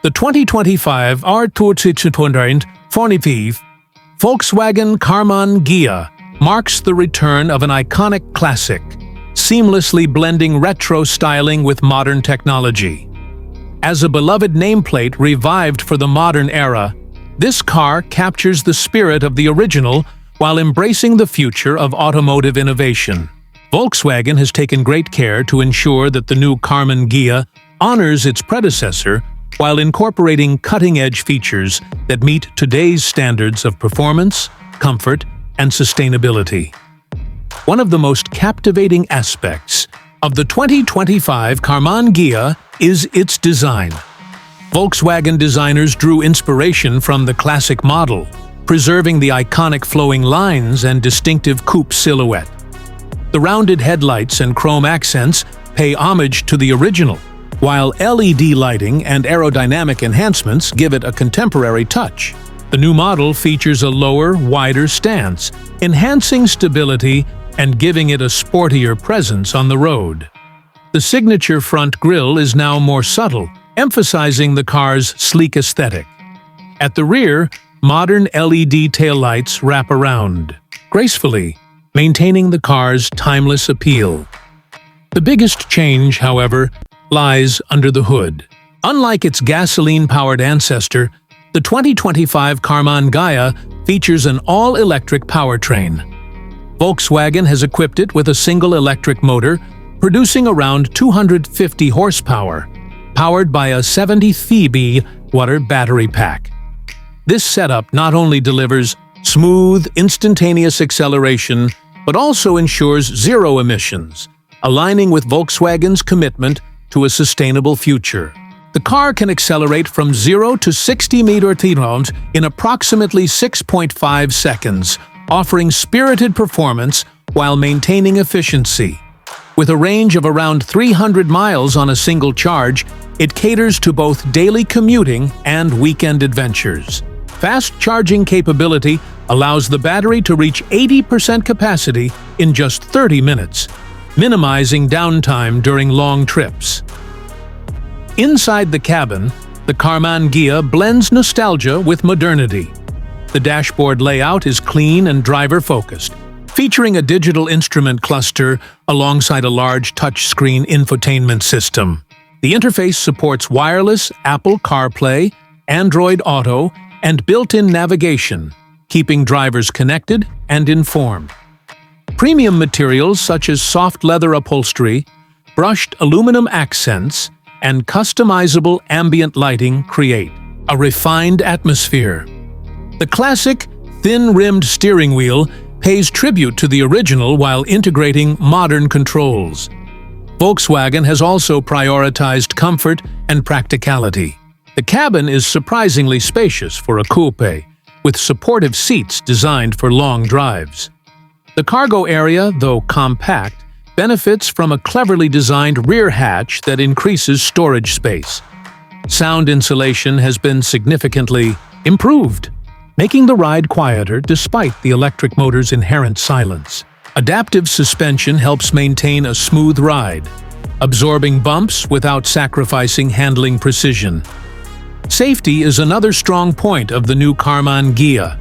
The 2025 Automotive Volkswagen Karmann Ghia marks the return of an iconic classic, seamlessly blending retro styling with modern technology. As a beloved nameplate revived for the modern era, this car captures the spirit of the original while embracing the future of automotive innovation. Volkswagen has taken great care to ensure that the new Karmann Ghia honors its predecessor while incorporating cutting-edge features that meet today's standards of performance, comfort, and sustainability. One of the most captivating aspects of the 2025 Karmann Ghia is its design. Volkswagen designers drew inspiration from the classic model, preserving the iconic flowing lines and distinctive coupe silhouette. The rounded headlights and chrome accents pay homage to the original, while LED lighting and aerodynamic enhancements give it a contemporary touch. The new model features a lower, wider stance, enhancing stability and giving it a sportier presence on the road. The signature front grille is now more subtle, emphasizing the car's sleek aesthetic. At the rear, modern LED taillights wrap around, gracefully, maintaining the car's timeless appeal. The biggest change, however, lies under the hood. Unlike its gasoline-powered ancestor, the 2025 Karmann Ghia features an all-electric powertrain. Volkswagen has equipped it with a single electric motor, producing around 250 horsepower, powered by a 70 kWh battery pack. This setup not only delivers smooth, instantaneous acceleration, but also ensures zero emissions, aligning with Volkswagen's commitment to a sustainable future. The car can accelerate from 0 to 60 mph in approximately 6.5 seconds, offering spirited performance while maintaining efficiency. With a range of around 300 miles on a single charge, it caters to both daily commuting and weekend adventures. Fast charging capability allows the battery to reach 80% capacity in just 30 minutes, minimizing downtime during long trips. Inside the cabin, the Karmann Ghia blends nostalgia with modernity. The dashboard layout is clean and driver-focused, featuring a digital instrument cluster alongside a large touchscreen infotainment system. The interface supports wireless Apple CarPlay, Android Auto, and built-in navigation, keeping drivers connected and informed. Premium materials such as soft leather upholstery, brushed aluminum accents, and customizable ambient lighting create a refined atmosphere. The classic, thin-rimmed steering wheel pays tribute to the original while integrating modern controls. Volkswagen has also prioritized comfort and practicality. The cabin is surprisingly spacious for a coupe, with supportive seats designed for long drives. The cargo area, though compact, benefits from a cleverly designed rear hatch that increases storage space. Sound insulation has been significantly improved, making the ride quieter despite the electric motor's inherent silence. Adaptive suspension helps maintain a smooth ride, absorbing bumps without sacrificing handling precision. Safety is another strong point of the new Karmann Ghia.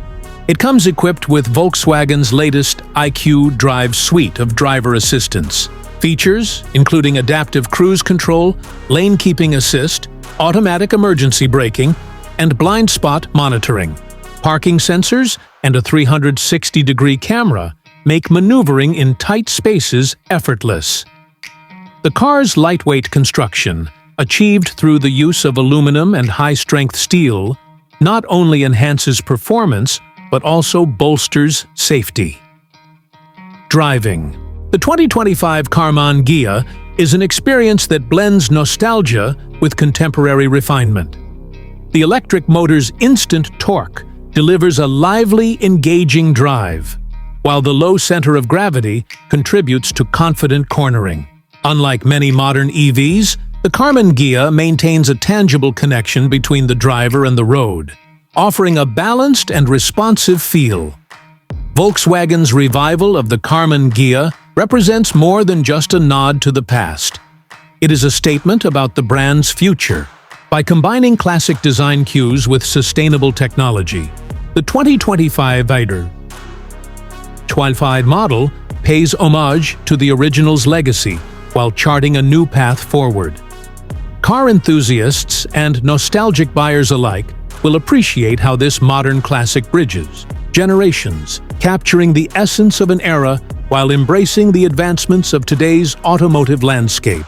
It comes equipped with Volkswagen's latest IQ Drive suite of driver assistance. Features, including adaptive cruise control, lane keeping assist, automatic emergency braking, and blind spot monitoring. Parking sensors and a 360-degree camera make maneuvering in tight spaces effortless. The car's lightweight construction, achieved through the use of aluminum and high-strength steel, not only enhances performance, but also bolsters safety. Driving. The 2025 Karmann Ghia is an experience that blends nostalgia with contemporary refinement. The electric motor's instant torque delivers a lively, engaging drive, while the low center of gravity contributes to confident cornering. Unlike many modern EVs, the Karmann Ghia maintains a tangible connection between the driver and the road, offering a balanced and responsive feel. Volkswagen's revival of the Karmann Ghia represents more than just a nod to the past. It is a statement about the brand's future, By combining classic design cues with sustainable technology, the 2025 25 model pays homage to the original's legacy while charting a new path forward. Car enthusiasts and nostalgic buyers alike will appreciate how this modern classic bridges generations, capturing the essence of an era while embracing the advancements of today's automotive landscape.